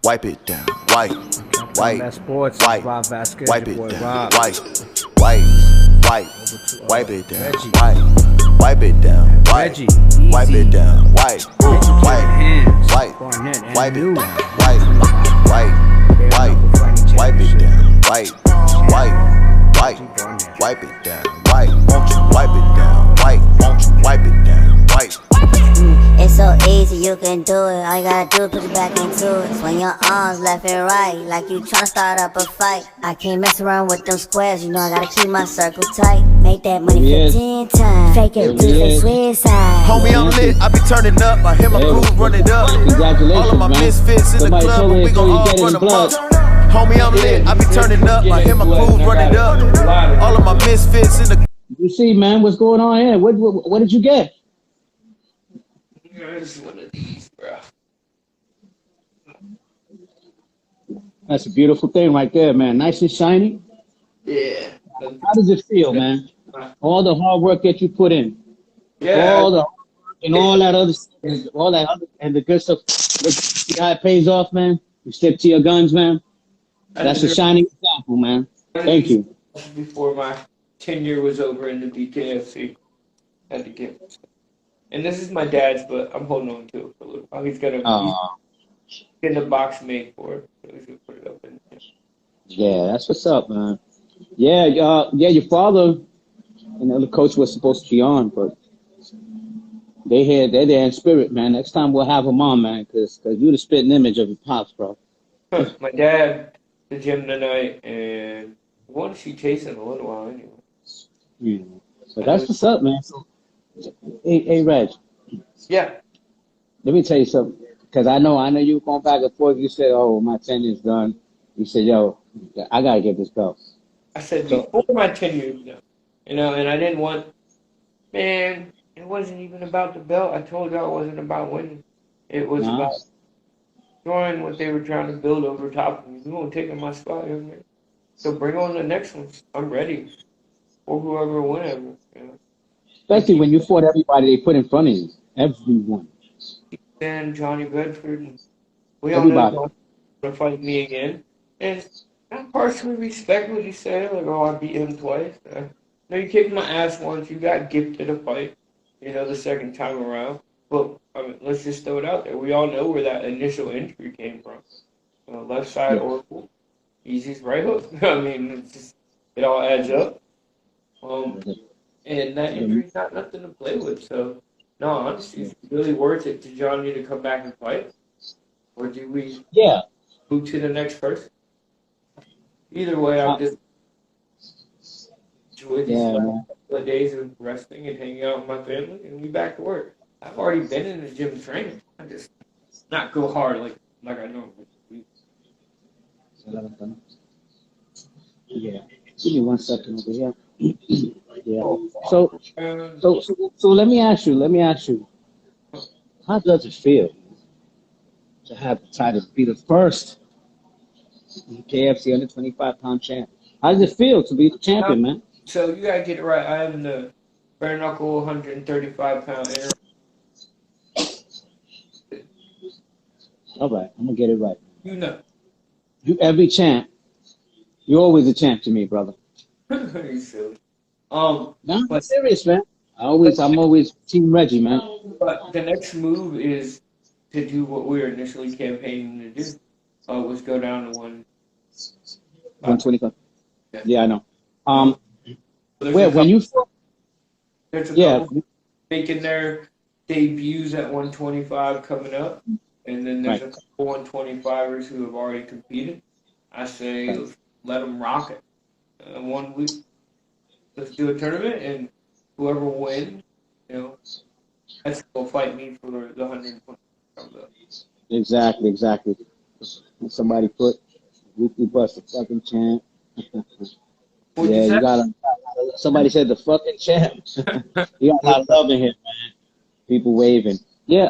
Wipe it down, wipe, wipe, sports, wipe, Rob Vasquez, wipe your it boy down, Rob. wipe, wipe, wipe it down, Reggie. wipe it down, wipe, Reggie, wipe easy. it down, wipe, Reggie wipe, hands, wipe, Barnett and wipe it new. down, wipe, wipe it down, wipe, wipe it down, wipe, won't you wipe it down, wipe, won't you wipe it down, wipe. It's so easy, you can do it. All you gotta do is put it back into it. Swing your arms left and right, like you tryna start up a fight. I can't mess around with them squares, you know I gotta keep my circle tight. Make that money 15 times. Fake it, do they suicide. Homie, I'm lit, I be turning up. I hear my crew running up. All of my misfits in the club, but we gon' all run them up. Homie, I'm lit, I be turning up. I hear my crew running up. All of my misfits in the. You see, man, what's going on here? What did you get? It's one of these, bro. That's a beautiful thing right there, man. Nice and shiny. Yeah. How does it feel, man? All the hard work that you put in. Yeah. All the and all that other and the good stuff. See how it pays off, man. You stick to your guns, man. That's a shining example, man. Thank you. Before my tenure was over in the BKFC, had to get. And this is my dad's, but I'm holding on to it for a little while. He's getting a box made for it, so he's gonna put it up in there. Yeah, that's what's up, man. Yeah, your father and the other coach was supposed to be on, but they're there in spirit, man. Next time we'll have them on, man, because you're the spitting image of your pops, bro. My dad, the gym tonight, and I want to see Jason in a little while anyway. Yeah. So that's what's up, man. So, hey, Reg. Yeah. Let me tell you something, because I know you were going back and forth. You said, "Oh, my tenure's done." You said, "Yo, I gotta get this belt." I said before my tenure was done, and I didn't want. Man, it wasn't even about the belt. I told y'all it wasn't about winning. It was about destroying what they were trying to build over top of me. You won't take my spot, man. So bring on the next one. I'm ready. Or whoever, whenever. You know. Especially when you fought everybody they put in front of you. Everyone. And Johnny Bedford. And we all Everybody. know to fight me again. And I partially respect what you said. Like, oh, I beat him twice. No, you kicked my ass once. You got gifted a fight. You know, the second time around. But I mean, let's just throw it out there. We all know where that initial injury came from. Left side oracle. Easy's right hook. I mean, it all adds up. And that injury's not nothing to play with. So, no, honestly, it's really worth it to Johnny to come back and fight. Or do we move to the next person? Either way, I'm just enjoy these last couple of days of resting and hanging out with my family, and we back to work. I've already been in the gym training. I just not go hard like I normally do. Yeah. Give me 1 second over here. Yeah. So let me ask you. How does it feel to have the title, be the first KFC under 25-pound champ? How does it feel to be the champion, man? So you gotta get it right. I am the bare knuckle 135-pound interim. All right, I'm gonna get it right. You know. You every champ. You're always a champ to me, brother. You silly. No, I'm serious, man. I'm always Team Reggie, man. But the next move is to do what we were initially campaigning to do. Was go down to 125. Yeah, I know. When you there's a couple making their debuts at 125 coming up, and then there's a couple 125ers who have already competed. I say let them rock it. 1 week, let's do a tournament, and whoever wins, that's will fight me for the 120. Exactly. Somebody put weekly bust the fucking champ. You got somebody said the fucking champ. You got a lot of love in here, man. People waving. Yeah,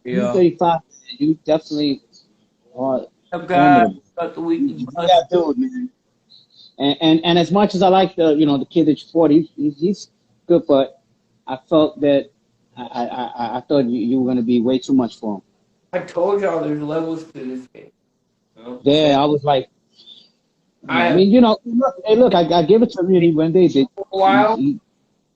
35. You definitely are. Got the weekly bust. Yeah, dude, man. And as much as I like the kid that you fought, he's good, but I felt that I thought you were going to be way too much for him. I told y'all there's levels to this game. You know? Yeah, I was like, I I mean, look, I give it to him when they did. for a while He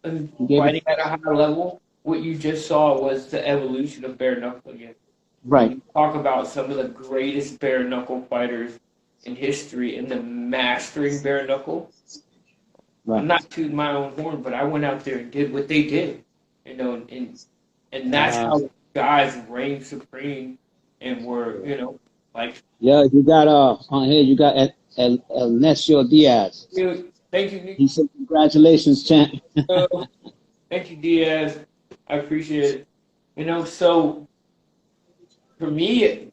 and gave it fighting at a higher level. What you just saw was the evolution of bare knuckle again. When right, you talk about some of the greatest bare knuckle fighters in history and the mastering bare knuckle, I'm right. not tooting my own horn, but I went out there and did what they did, you know, and that's Uh, how guys reigned supreme and were, like, yeah, you got on here. You got Ernesto Diaz. thank you, Nick. He said, "Congratulations, champ." Thank you, Diaz. I appreciate it. So for me,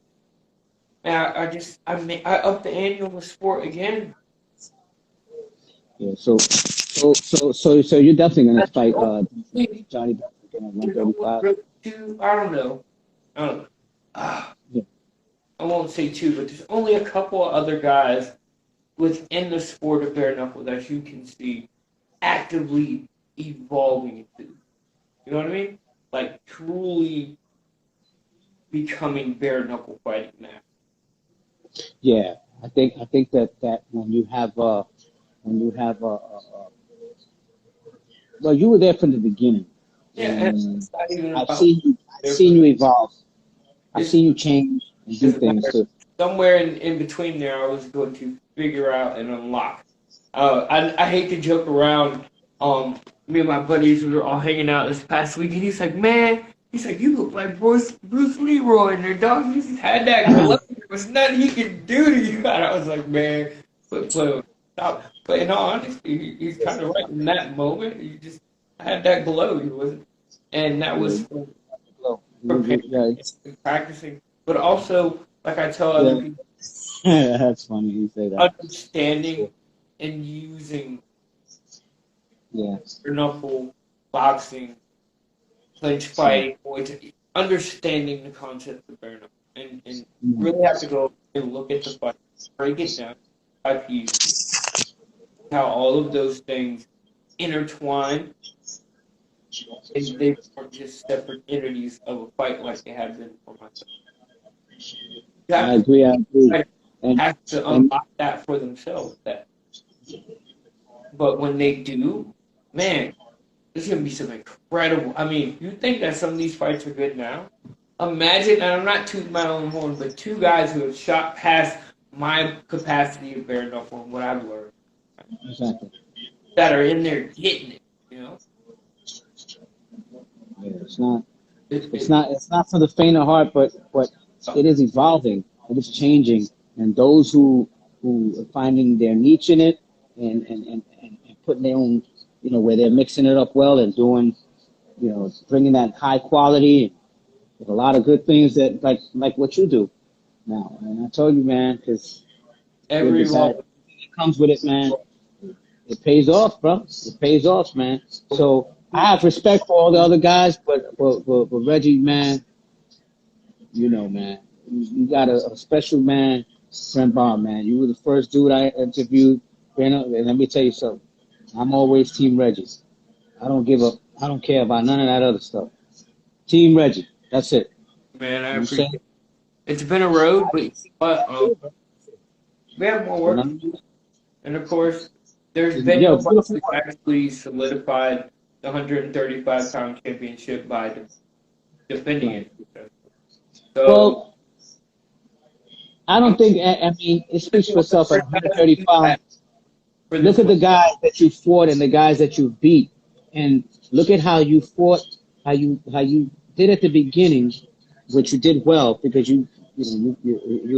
man, I upped the ante on the sport again. Yeah, so you're definitely gonna fight Johnny Buck again at You know what, 135. really, two, I don't know. I don't know. Yeah, I won't say two, but there's only a couple of other guys within the sport of bare knuckle that you can see actively evolving into. You know what I mean? Like truly becoming bare knuckle fighting now. yeah. I think that when you have well, you were there from the beginning, Yeah, and and it's not even I've about seen you. I've seen you evolve. I've seen you change and do doesn't things matter. too. Somewhere in between there, I was going to figure out and unlock. I hate to joke around. Me and my buddies we were all hanging out this past week, and he's like, "Man, he's like, you look like Bruce Leroy in there, dog. You just had that glow. There was nothing he could do to you." And I was like, "Man, stop." But in all honesty, he's kind of right. In that moment, you just had that glow. You wasn't, and that was Yeah, preparing and practicing, but also, like I tell other yeah. people, That's funny you say that. understanding and using Yeah, bare knuckle boxing, clinch fighting, understanding the concept of bare knuckle, and really have to go and look at the fight, break it down by piece, how all of those things intertwine, and they weren't just separate entities of a fight like they have been for myself. You I have to agree. I agree. And have to and unlock that for themselves. But when they do, man, there's gonna be some incredible. I mean, you think that some of these fights are good now? Imagine, and I'm not tooting my own horn, but two guys who have shot past my capacity of bare knuckle and what I've learned exactly. that are in there getting it. You know, Yeah, it's not. it, It's it, not. It's not for the faint of heart, but it is evolving. It is changing, and those who are finding their niche in it and putting their own, where they're mixing it up well and doing, bringing that high quality with a lot of good things that like what you do now. And I told you, man, because everyone. it comes with it, man. It pays off, bro. It pays off, man. So I have respect for all the other guys, but Reggie, man, man, you got a special man, friend Bob, man. You were the first dude I interviewed. And let me tell you something. I'm always Team Reggie. I don't care about none of that other stuff. Team Reggie. That's it. Man, I You know what I'm appreciate saying? it. It's been a road, but we have more work. And of course, there's been Yo, nobody who actually solidified the 135-pound championship by defending it. So, well, I don't think. I mean, it speaks for itself. At 135, look at the guys that you fought and the guys that you beat, and look at how you fought, how you did at the beginning, which you did well because you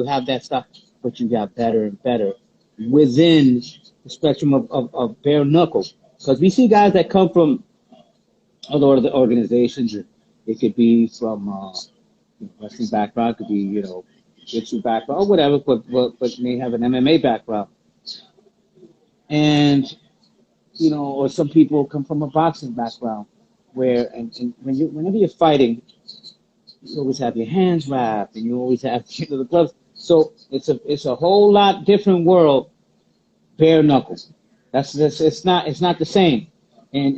have that stuff, but you got better and better within the spectrum of bare knuckle. Because we see guys that come from other organizations. It could be from wrestling background, it could be jiu-jitsu background or whatever, but may have an MMA background, and or some people come from a boxing background, where and whenever you're fighting, you always have your hands wrapped and you always have the gloves. So it's a whole lot different world, bare knuckles. It's not the same, and